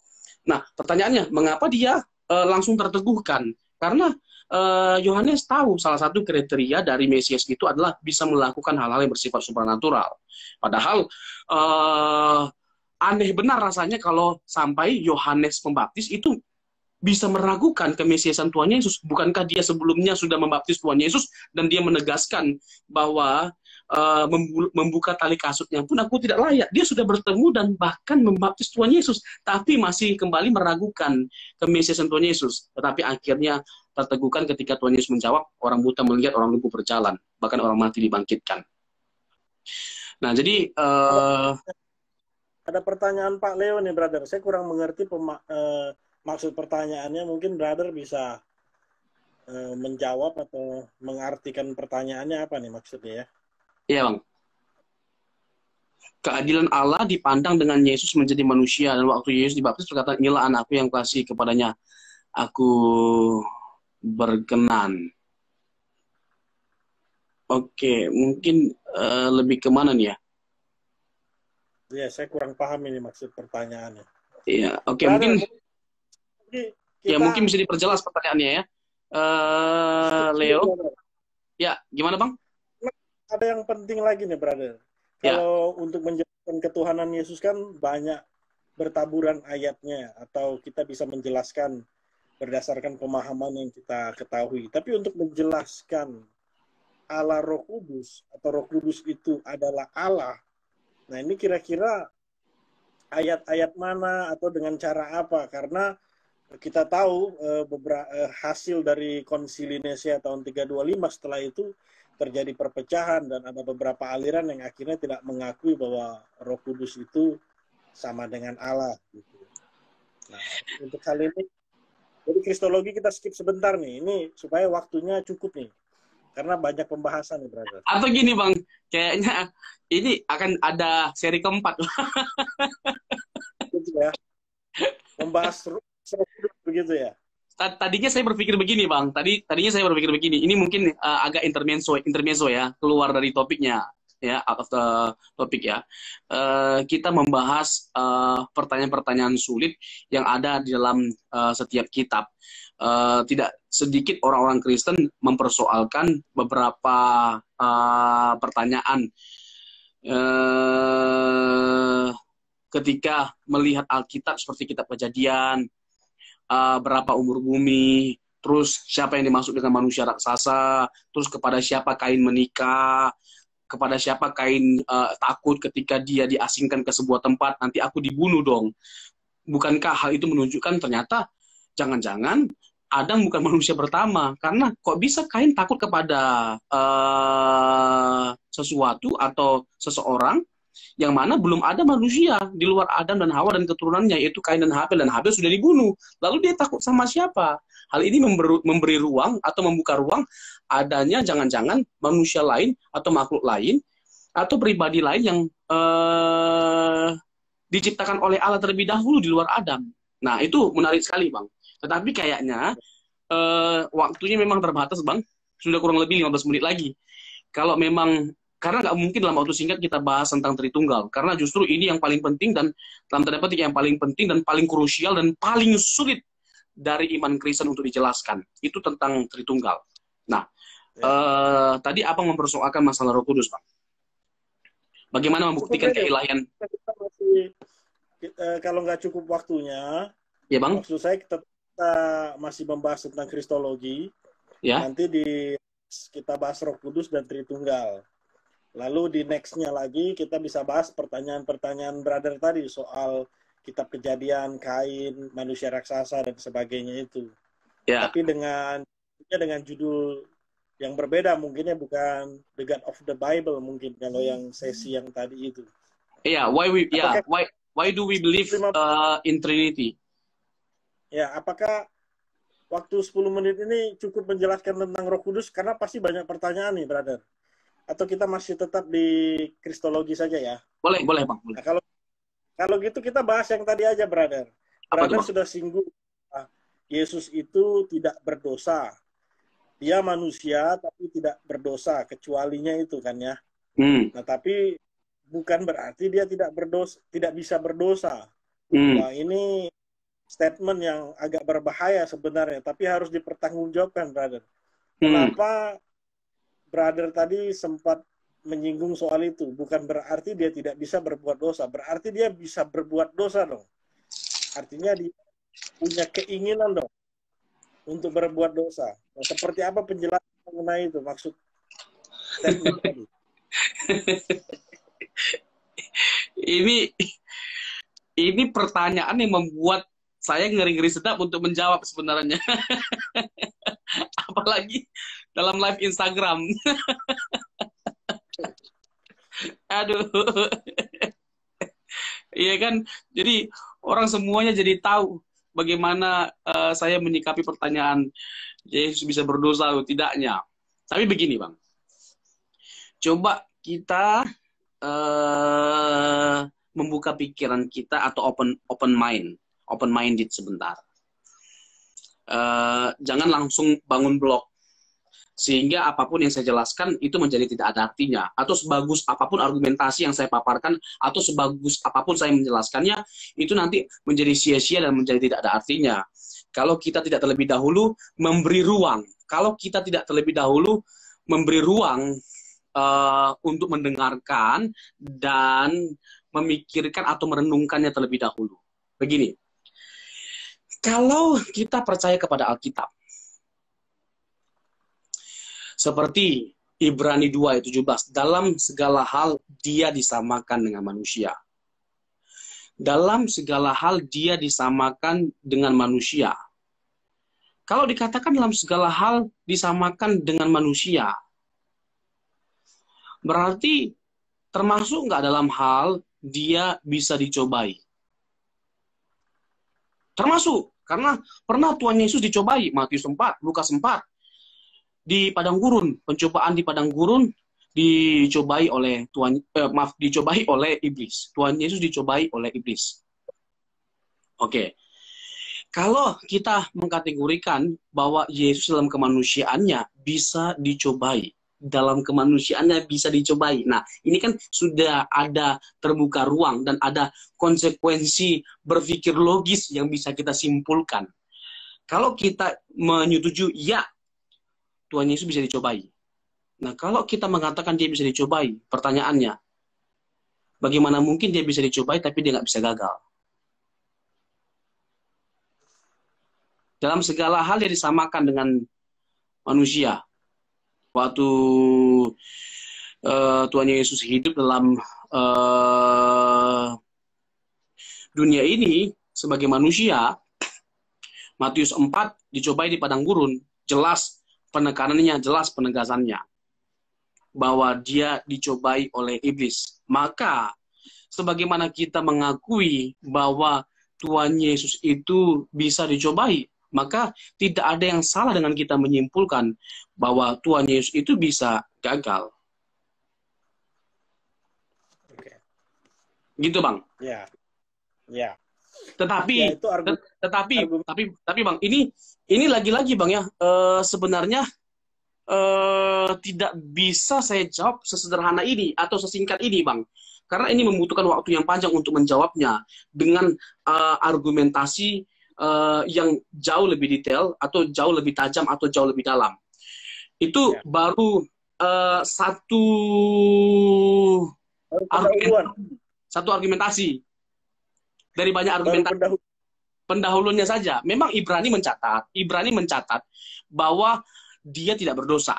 S2: Nah, pertanyaannya, mengapa dia langsung terteguhkan? Karena Yohanes tahu salah satu kriteria dari Mesias itu adalah bisa melakukan hal-hal yang bersifat supranatural. Padahal aneh benar rasanya kalau sampai Yohanes Pembaptis itu bisa meragukan kemesiasan Tuhan Yesus. Bukankah dia sebelumnya sudah membaptis Tuhan Yesus dan dia menegaskan bahwa membuka tali kasutnya pun aku tidak layak. Dia sudah bertemu dan bahkan membaptis Tuhan Yesus, tapi masih kembali meragukan kemesiasan Tuhan Yesus. Tetapi akhirnya terteguhkan ketika Tuhan Yesus menjawab, orang buta melihat, orang lumpuh berjalan, bahkan orang mati dibangkitkan. Nah, jadi
S1: ada pertanyaan Pak Leo nih, brother. Saya kurang mengerti maksud pertanyaannya. Mungkin brother bisa menjawab atau mengartikan pertanyaannya apa nih maksudnya ya?
S2: Iya, Bang. Keadilan Allah dipandang dengan Yesus menjadi manusia, dan waktu Yesus dibaptis berkata, inilah anakku yang kasih kepadanya aku berkenan. Oke, mungkin lebih kemana nih ya?
S1: Iya, saya kurang paham ini maksud pertanyaannya.
S2: Iya, oke,
S1: brother,
S2: mungkin bisa diperjelas pertanyaannya ya, Leo. Ya, gimana Bang?
S1: Ada yang penting lagi nih, brother. Kalau untuk menjelaskan ketuhanan Yesus kan banyak bertaburan ayatnya, atau kita bisa menjelaskan berdasarkan pemahaman yang kita ketahui. Tapi untuk menjelaskan Allah Roh Kudus, atau Roh Kudus itu adalah Allah, nah ini kira-kira ayat-ayat mana atau dengan cara apa? Karena kita tahu hasil dari Konsili Nicea tahun 325, setelah itu terjadi perpecahan dan ada beberapa aliran yang akhirnya tidak mengakui bahwa Roh Kudus itu sama dengan Allah. Gitu. Nah, untuk hal ini, jadi kristologi kita skip sebentar nih, ini supaya waktunya cukup nih, karena banyak pembahasan nih, brother.
S2: Atau gini Bang, kayaknya ini akan ada seri keempat.
S1: Gitu ya. Membahas begitu ya.
S2: Tadinya saya berpikir begini, Bang. Tadinya saya berpikir begini. Ini mungkin agak intermezzo ya, keluar dari topiknya ya, out of the topic ya. Kita membahas pertanyaan-pertanyaan sulit yang ada di dalam setiap kitab. Tidak sedikit orang-orang Kristen mempersoalkan beberapa pertanyaan ketika melihat Alkitab seperti kitab Kejadian, berapa umur bumi, terus siapa yang dimaksud dengan manusia raksasa, terus kepada siapa Kain menikah, kepada siapa Kain takut ketika dia diasingkan ke sebuah tempat, nanti aku dibunuh dong. Bukankah hal itu menunjukkan ternyata jangan-jangan Adam bukan manusia pertama, karena kok bisa Kain takut kepada sesuatu atau seseorang yang mana belum ada manusia di luar Adam dan Hawa dan keturunannya, yaitu Kain dan Habel sudah dibunuh. Lalu dia takut sama siapa? Hal ini memberi ruang atau membuka ruang adanya jangan-jangan manusia lain atau makhluk lain atau pribadi lain yang diciptakan oleh Allah terlebih dahulu di luar Adam. Nah, itu menarik sekali, Bang. Tetapi kayaknya waktunya memang terbatas, Bang. Sudah kurang lebih 15 menit lagi. Kalau memang, karena nggak mungkin dalam waktu singkat kita bahas tentang Tritunggal. Karena justru ini yang paling penting dan dalam tanda petik yang paling penting dan paling krusial dan paling sulit dari iman Kristen untuk dijelaskan. Itu tentang Tritunggal. Nah, tadi Abang mempersoalkan masalah Roh Kudus, Bang. Bagaimana membuktikan keilahian?
S1: Kalau nggak cukup waktunya,
S2: ya Bang.
S1: Maksud saya kita masih membahas tentang Kristologi.
S2: Ya.
S1: Nanti kita bahas Roh Kudus dan Tritunggal. Lalu di next-nya lagi kita bisa bahas pertanyaan-pertanyaan brother tadi soal kitab Kejadian, Kain, manusia raksasa dan sebagainya itu.
S2: Ya.
S1: Tapi dengan judul yang berbeda, mungkinnya bukan The God of the Bible mungkin kalau yang sesi yang tadi itu.
S2: Iya, why do we believe in Trinity?
S1: Ya, apakah waktu 10 menit ini cukup menjelaskan tentang Roh Kudus? Karena pasti banyak pertanyaan nih, brother. Atau kita masih tetap di Kristologi saja ya?
S2: Boleh Bang. Boleh.
S1: Nah, kalau gitu kita bahas yang tadi aja, brother. Brother sudah singgung, Yesus itu tidak berdosa. Dia manusia tapi tidak berdosa, kecualinya itu kan ya. Nah, tapi bukan berarti dia tidak bisa berdosa. Wah, ini statement yang agak berbahaya sebenarnya, tapi harus dipertanggungjawabkan, brother. Kenapa brother tadi sempat menyinggung soal itu? Bukan berarti dia tidak bisa berbuat dosa, berarti dia bisa berbuat dosa dong. Artinya dia punya keinginan dong untuk berbuat dosa. Nah, seperti apa penjelasan mengenai itu maksud statement tadi?
S2: Ini pertanyaan yang membuat saya ngeri-ngeri sedap untuk menjawab sebenarnya. Apalagi dalam live Instagram. Aduh. Iya kan? Jadi orang semuanya jadi tahu bagaimana saya menyikapi pertanyaan Yesus bisa berdosa atau tidaknya. Tapi begini, Bang. Coba kita membuka pikiran kita atau open-minded sebentar. Jangan langsung bangun blok. Sehingga apapun yang saya jelaskan itu menjadi tidak ada artinya. Atau sebagus apapun argumentasi yang saya paparkan, atau sebagus apapun saya menjelaskannya, itu nanti menjadi sia-sia dan menjadi tidak ada artinya. Kalau kita tidak terlebih dahulu memberi ruang. Kalau kita tidak terlebih dahulu memberi ruang untuk mendengarkan dan memikirkan atau merenungkannya terlebih dahulu. Begini, kalau kita percaya kepada Alkitab, seperti Ibrani 2 ayat 17, dalam segala hal dia disamakan dengan manusia. Dalam segala hal dia disamakan dengan manusia. Kalau dikatakan dalam segala hal disamakan dengan manusia, berarti termasuk nggak dalam hal dia bisa dicobai? Termasuk, karena pernah Tuhan Yesus dicobai, Matius 4, Lukas 4, di padang gurun, pencobaan di padang gurun dicobai oleh dicobai oleh iblis. Tuhan Yesus dicobai oleh iblis. Oke. Kalau kita mengkategorikan bahwa Yesus dalam kemanusiaannya bisa dicobai, dalam kemanusiaannya bisa dicobai. Nah, ini kan sudah ada terbuka ruang dan ada konsekuensi berpikir logis yang bisa kita simpulkan. Kalau kita menyetujui, ya, Tuhan Yesus bisa dicobai. Nah, kalau kita mengatakan dia bisa dicobai, pertanyaannya, bagaimana mungkin dia bisa dicobai tapi dia nggak bisa gagal? Dalam segala hal dia disamakan dengan manusia. Waktu Tuhan Yesus hidup dalam dunia ini sebagai manusia, Matius 4 dicobai di padang gurun, jelas penekanannya, jelas penegasannya, bahwa dia dicobai oleh iblis. Maka, sebagaimana kita mengakui bahwa Tuhan Yesus itu bisa dicobai, maka tidak ada yang salah dengan kita menyimpulkan bahwa Tuhan Yesus itu bisa gagal.
S1: Oke.
S2: Gitu, Bang.
S1: Ya, ya.
S2: Tetapi,
S1: Ya, itu argumen.
S2: tapi Bang, ini lagi-lagi Bang ya, sebenarnya tidak bisa saya jawab sesederhana ini atau sesingkat ini, Bang. Karena ini membutuhkan waktu yang panjang untuk menjawabnya dengan argumentasi yang jauh lebih detail atau jauh lebih tajam atau jauh lebih dalam. Itu baru satu argumentasi dari banyak argumentasi. Pendahulunya saja. Memang Ibrani mencatat bahwa dia tidak berdosa.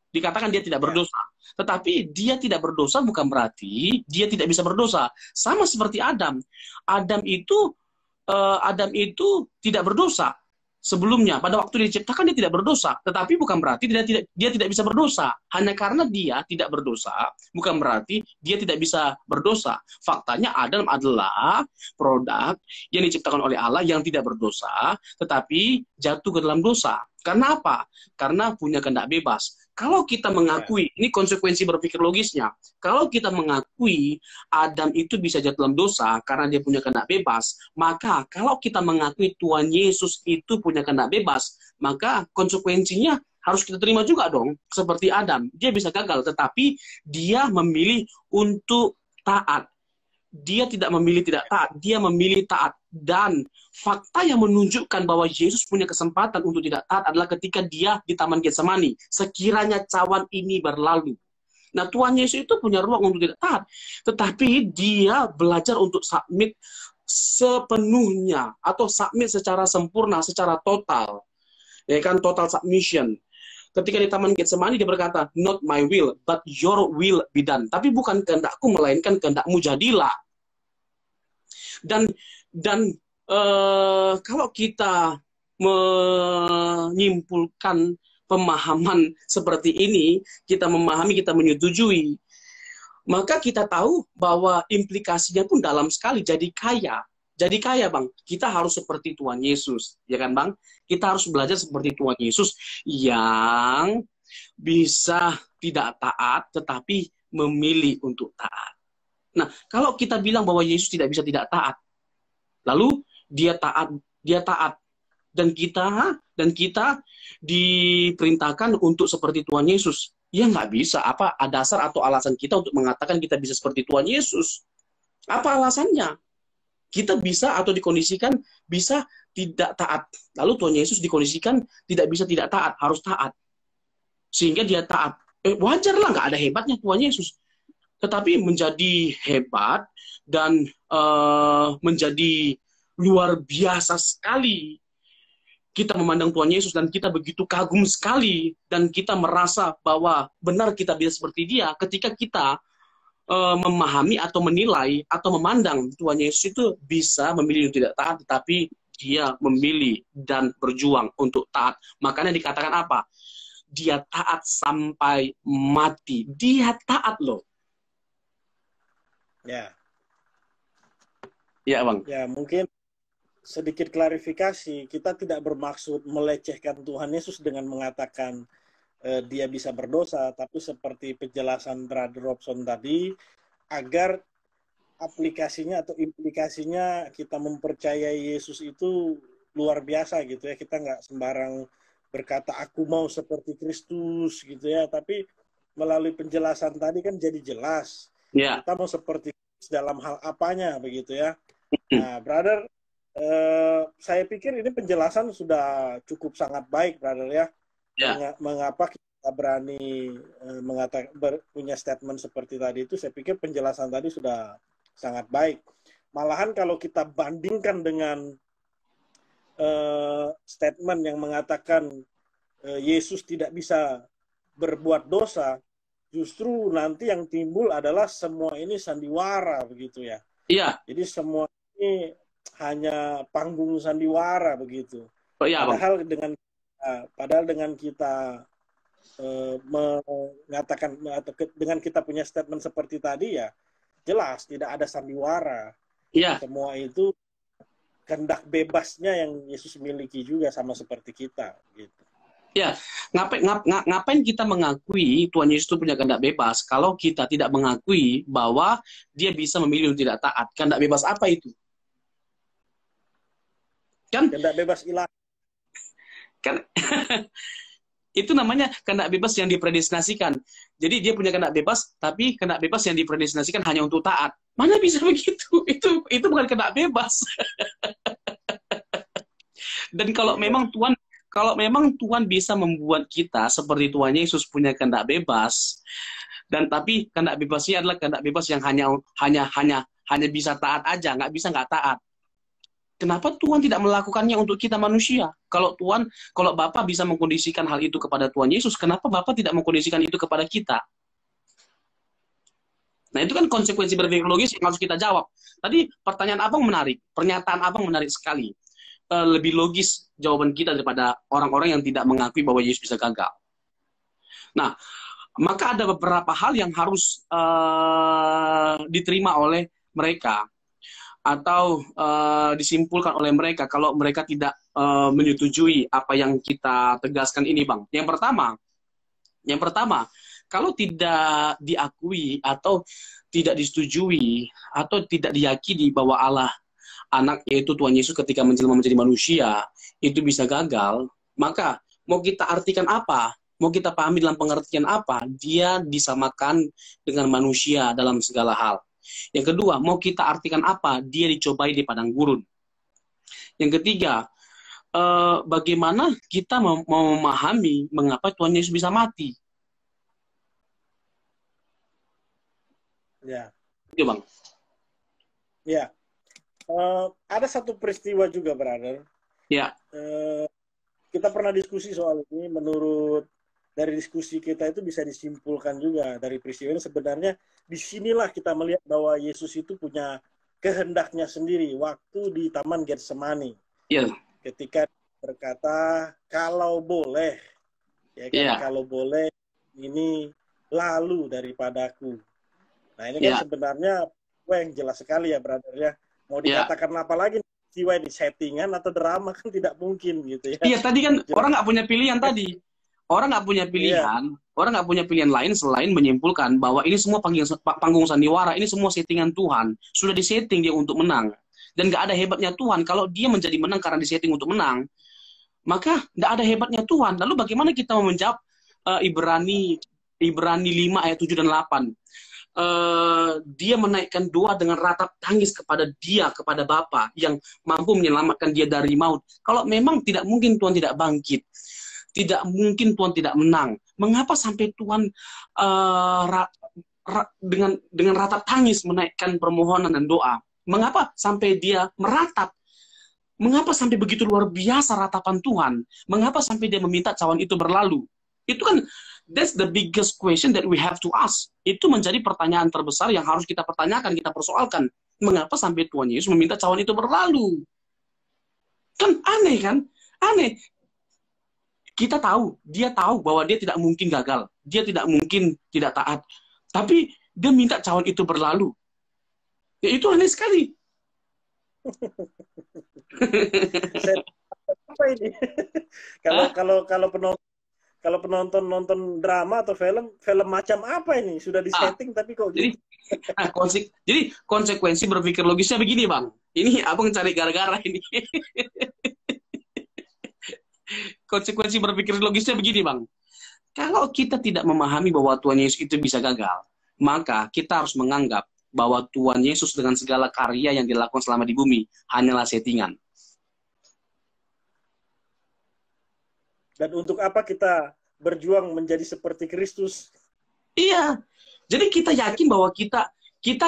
S2: Dikatakan dia tidak berdosa. Tetapi dia tidak berdosa bukan berarti dia tidak bisa berdosa. Sama seperti Adam. Adam itu tidak berdosa sebelumnya. Pada waktu diciptakan dia tidak berdosa. Tetapi bukan berarti dia tidak bisa berdosa. Hanya karena dia tidak berdosa, bukan berarti dia tidak bisa berdosa. Faktanya Adam adalah produk yang diciptakan oleh Allah yang tidak berdosa, tetapi jatuh ke dalam dosa. Karena apa? Karena punya kehendak bebas. Kalau kita mengakui, ini konsekuensi berpikir logisnya, kalau kita mengakui Adam itu bisa jatuh dalam dosa karena dia punya kehendak bebas, maka kalau kita mengakui Tuhan Yesus itu punya kehendak bebas, maka konsekuensinya harus kita terima juga dong. Seperti Adam, dia bisa gagal, tetapi dia memilih untuk taat. Dia tidak memilih tidak taat, dia memilih taat. Dan fakta yang menunjukkan bahwa Yesus punya kesempatan untuk tidak taat adalah ketika dia di Taman Getsemani. Sekiranya cawan ini berlalu. Nah, Tuhan Yesus itu punya ruang untuk tidak taat. Tetapi dia belajar untuk submit sepenuhnya. Atau submit secara sempurna, secara total. Ya kan, total submission. Ketika di Taman Getsemani dia berkata, not my will, but your will be done. Tapi bukan kehendakku, melainkan kehendakmu jadilah. Dan kalau kita menyimpulkan pemahaman seperti ini, kita memahami, kita menyetujui, maka kita tahu bahwa implikasinya pun dalam sekali, jadi kaya. Jadi kaya, Bang. Kita harus seperti Tuhan Yesus, ya kan, Bang? Kita harus belajar seperti Tuhan Yesus yang bisa tidak taat, tetapi memilih untuk taat. Nah, kalau kita bilang bahwa Yesus tidak bisa tidak taat, lalu dia taat, dan kita diperintahkan untuk seperti Tuhan Yesus. Ya nggak bisa. Apa dasar atau alasan kita untuk mengatakan kita bisa seperti Tuhan Yesus? Apa alasannya? Kita bisa atau dikondisikan bisa tidak taat. Lalu Tuhan Yesus dikondisikan tidak bisa tidak taat, harus taat. Sehingga dia taat. Wajarlah, nggak ada hebatnya Tuhan Yesus. Tetapi menjadi hebat dan menjadi luar biasa sekali kita memandang Tuhan Yesus, dan kita begitu kagum sekali, dan kita merasa bahwa benar kita bisa seperti dia ketika kita memahami atau menilai atau memandang Tuhan Yesus itu bisa memilih untuk tidak taat, tetapi dia memilih dan berjuang untuk taat. Makanya dikatakan apa? Dia taat sampai mati. Dia taat loh.
S1: Ya.
S2: Ya, Bang.
S1: Ya, mungkin sedikit klarifikasi. Kita tidak bermaksud melecehkan Tuhan Yesus dengan mengatakan dia bisa berdosa, tapi seperti penjelasan Brother Robson tadi, agar aplikasinya atau implikasinya kita mempercayai Yesus itu luar biasa gitu ya. Kita nggak sembarang berkata aku mau seperti Kristus gitu ya, tapi melalui penjelasan tadi kan jadi jelas
S2: Ya.
S1: kita mau seperti Kristus dalam hal apanya begitu ya. Nah, brother, saya pikir ini penjelasan sudah cukup sangat baik, brother ya.
S2: Ya.
S1: Mengapa kita berani mengatakan punya statement seperti tadi itu? Saya pikir penjelasan tadi sudah sangat baik. Malahan kalau kita bandingkan dengan statement yang mengatakan Yesus tidak bisa berbuat dosa, justru nanti yang timbul adalah semua ini sandiwara begitu ya.
S2: Iya.
S1: Jadi semua ini hanya panggung sandiwara begitu.
S2: Oh, iya, Bang.
S1: Padahal dengan kita mengatakan atau dengan kita punya statement seperti tadi ya jelas tidak ada sandiwara.
S2: Iya.
S1: Semua itu kehendak bebasnya yang Yesus miliki juga sama seperti kita gitu.
S2: Ya, ngapain kita mengakui Tuhan Yesus itu punya kehendak bebas kalau kita tidak mengakui bahwa dia bisa memilih untuk tidak taat? Kehendak bebas apa itu? Kan
S1: kehendak bebas ilahi.
S2: Kan itu namanya kehendak bebas yang dipredestinasikan. Jadi dia punya kehendak bebas, tapi kehendak bebas yang dipredestinasikan hanya untuk taat. Mana bisa begitu? Itu bukan kehendak bebas. Dan kalau memang Tuhan bisa membuat kita seperti Tuhan Yesus punya kehendak bebas, dan tapi kehendak bebasnya adalah kehendak bebas yang hanya bisa taat aja, nggak bisa nggak taat. Kenapa Tuhan tidak melakukannya untuk kita manusia? Kalau Bapa bisa mengkondisikan hal itu kepada Tuhan Yesus, kenapa Bapa tidak mengkondisikan itu kepada kita? Nah, itu kan konsekuensi berpikir logis yang harus kita jawab. Tadi pertanyaan Abang menarik, pernyataan Abang menarik sekali. Lebih logis jawaban kita daripada orang-orang yang tidak mengakui bahwa Yesus bisa gagal. Nah, maka ada beberapa hal yang harus diterima oleh mereka atau disimpulkan oleh mereka kalau mereka tidak menyetujui apa yang kita tegaskan ini, Bang. Yang pertama, kalau tidak diakui atau tidak disetujui atau tidak diyakini bahwa Allah anak yaitu Tuhan Yesus ketika menjelma menjadi manusia itu bisa gagal, maka mau kita artikan apa? Mau kita pahami dalam pengertian apa? Dia disamakan dengan manusia dalam segala hal. Yang kedua, mau kita artikan apa? Dia dicobai di padang gurun. Yang ketiga, bagaimana kita mau memahami mengapa Tuhan Yesus bisa mati?
S1: Ya.
S2: Iya, Bang.
S1: Ya. Ada satu peristiwa juga, brother.
S2: Ya.
S1: Kita pernah diskusi soal ini. Menurut dari diskusi kita itu bisa disimpulkan juga dari peristiwa ini sebenarnya disinilah kita melihat bahwa Yesus itu punya kehendaknya sendiri waktu di Taman Getsemani.
S2: Ya.
S1: Ketika berkata kalau boleh, ya kan, kalau boleh ini lalu daripadaku. Nah ini kan sebenarnya yang jelas sekali ya, brother ya. Mau dikatakan apa lagi jiwa di settingan atau drama kan tidak mungkin gitu ya.
S2: Iya, tadi kan orang nggak punya pilihan tadi. Orang nggak punya pilihan, orang nggak punya pilihan lain selain menyimpulkan bahwa ini semua panggung sandiwara, ini semua settingan Tuhan. Sudah disetting dia untuk menang. Dan nggak ada hebatnya Tuhan kalau dia menjadi menang karena disetting untuk menang. Maka nggak ada hebatnya Tuhan. Lalu bagaimana kita mau menjawab Ibrani 5 ayat 7 dan 8? Dia menaikkan doa dengan ratap tangis kepada Bapa yang mampu menyelamatkan dia dari maut. Kalau memang tidak mungkin Tuhan tidak bangkit, tidak mungkin Tuhan tidak menang, mengapa sampai Tuhan dengan ratap tangis menaikkan permohonan dan doa? Mengapa sampai dia meratap? Mengapa sampai begitu luar biasa ratapan Tuhan? Mengapa sampai dia meminta cawan itu berlalu? Itu kan, that's the biggest question that we have to ask. Itu menjadi pertanyaan terbesar yang harus kita pertanyakan, kita persoalkan. Mengapa sampai Tuhan Yesus meminta cawan itu berlalu? Kan aneh kan? Aneh. Kita tahu, dia tahu bahwa dia tidak mungkin gagal. Dia tidak mungkin tidak taat. Tapi dia minta cawan itu berlalu. Ya itu aneh sekali.
S1: Apa ini? Kalau penonton nonton drama atau film macam apa ini? Sudah disetting tapi kok gitu.
S2: Jadi konsekuensi berpikir logisnya begini, Bang. Ini abang cari gara-gara ini. Konsekuensi berpikir logisnya begini, Bang. Kalau kita tidak memahami bahwa Tuhan Yesus itu bisa gagal, maka kita harus menganggap bahwa Tuhan Yesus dengan segala karya yang dilakukan selama di bumi hanyalah settingan.
S1: Dan untuk apa kita berjuang menjadi seperti Kristus?
S2: Iya. Jadi kita yakin bahwa kita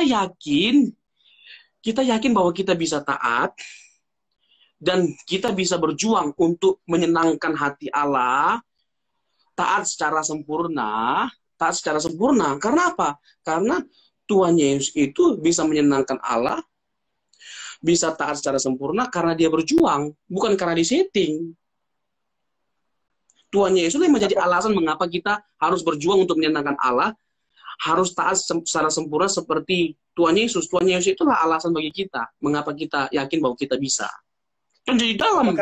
S2: yakin bahwa kita bisa taat dan kita bisa berjuang untuk menyenangkan hati Allah, taat secara sempurna. Karena apa? Karena Tuhan Yesus itu bisa menyenangkan Allah, bisa taat secara sempurna karena dia berjuang, bukan karena disetting. Tuhan Yesus yang menjadi alasan mengapa kita harus berjuang untuk menyenangkan Allah, harus taat secara sempurna seperti Tuhan Yesus. Tuhan Yesus itulah alasan bagi kita, mengapa kita yakin bahwa kita bisa. Kan jadi dalam.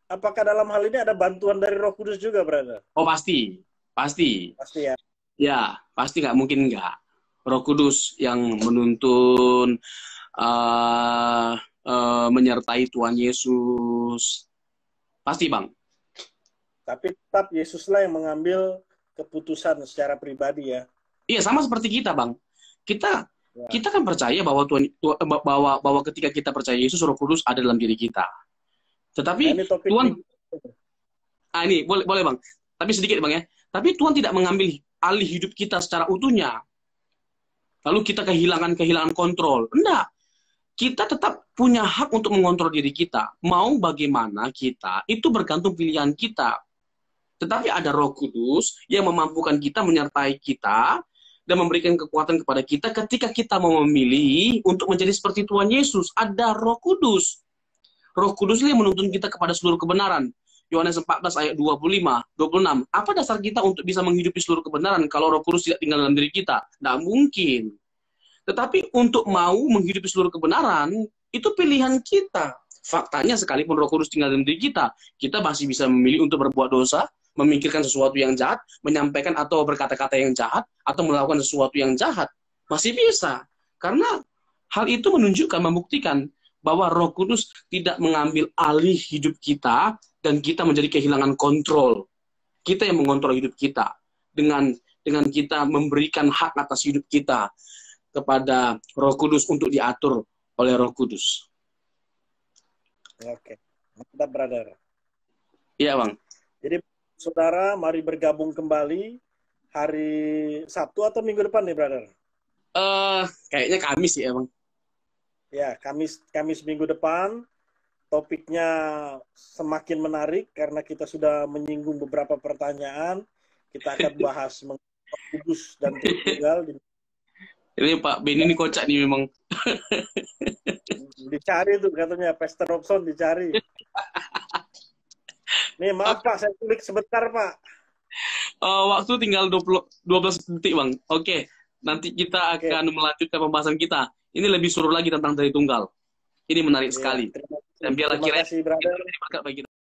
S1: Apakah dalam hal ini ada bantuan dari Roh Kudus juga, brother?
S2: Oh, pasti. Pasti
S1: ya.
S2: Ya, pasti nggak mungkin nggak. Roh Kudus yang menuntun, menyertai Tuhan Yesus. Pasti, Bang.
S1: Tapi tetap Yesuslah yang mengambil keputusan secara pribadi ya.
S2: Iya, sama seperti kita, Bang. Kita kan percaya bahwa bahwa ketika kita percaya Yesus, Roh Kudus ada dalam diri kita. Tetapi Tuhan, ini boleh Bang. Tapi sedikit Bang ya. Tapi Tuhan tidak mengambil alih hidup kita secara utuhnya. Lalu kita kehilangan kontrol. Enggak. Kita tetap punya hak untuk mengontrol diri kita. Mau bagaimana kita, itu bergantung pilihan kita. Tetapi ada Roh Kudus yang memampukan kita, menyertai kita, dan memberikan kekuatan kepada kita ketika kita mau memilih untuk menjadi seperti Tuhan Yesus. Ada Roh Kudus. Roh Kudus yang menuntun kita kepada seluruh kebenaran. Yohanes 14 ayat 25, 26. Apa dasar kita untuk bisa menghidupi seluruh kebenaran kalau Roh Kudus tidak tinggal dalam diri kita? Tidak mungkin. Tetapi untuk mau menghidupi seluruh kebenaran, itu pilihan kita. Faktanya sekalipun Roh Kudus tinggal dalam diri kita masih bisa memilih untuk berbuat dosa, memikirkan sesuatu yang jahat, menyampaikan atau berkata-kata yang jahat, atau melakukan sesuatu yang jahat. Masih bisa. Karena hal itu menunjukkan, membuktikan bahwa Roh Kudus tidak mengambil alih hidup kita dan kita menjadi kehilangan kontrol. Kita yang mengontrol hidup kita dengan kita memberikan hak atas hidup kita kepada Roh Kudus untuk diatur oleh Roh Kudus.
S1: Oke, mantap brother.
S2: Iya Bang.
S1: Jadi saudara, mari bergabung kembali hari Sabtu atau minggu depan nih brother?
S2: Kayaknya Kamis ya Bang.
S1: Ya, Kamis minggu depan. Topiknya semakin menarik karena kita sudah menyinggung beberapa pertanyaan. Kita akan bahas mengenai Kudus dan Tritunggal.
S2: Ini Pak Beni ini kocak nih memang.
S1: Dicari tuh katanya, Pastor Robson dicari. Nih maaf Pak, saya klik sebentar Pak.
S2: Waktu tinggal 12 detik Bang. Oke, nanti kita akan melanjutkan pembahasan kita. Ini lebih seru lagi tentang Tritunggal. Ini menarik sekali. Dan biarlah kiranya berkat bagi kita.